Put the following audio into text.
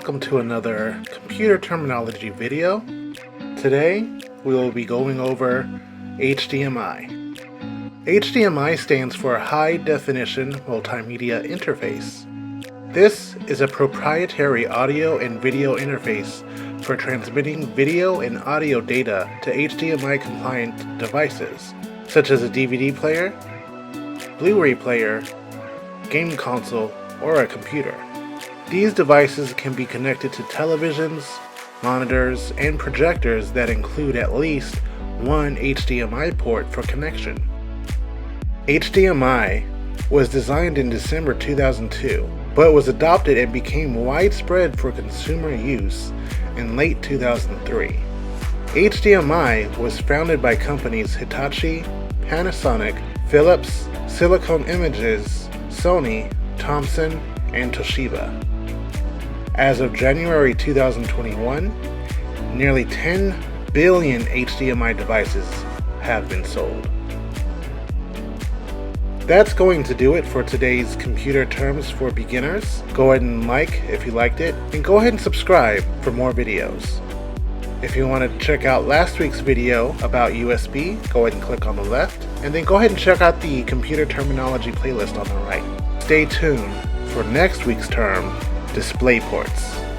welcome to another computer terminology video. Today we will be going over HDMI. HDMI stands for High Definition Multimedia Interface. This is a proprietary audio and video interface for transmitting video and audio data to HDMI compliant devices such as a DVD player, Blu-ray player, game console, or a computer. These devices can be connected to televisions, monitors, and projectors that include at least one HDMI port for connection. HDMI was designed in December 2002, but was adopted and became widespread for consumer use in late 2003. HDMI was founded by companies Hitachi, Panasonic, Philips, Silicon Images, Sony, Thomson, and Toshiba. As of January 2021, nearly 10 billion HDMI devices have been sold. That's going to do it for today's computer terms for beginners. Go ahead and like if you liked it, and go ahead and subscribe for more videos. If you want to check out last week's video about USB, go ahead and click on the left, and then go ahead and check out the computer terminology playlist on the right. Stay tuned for next week's term, display ports.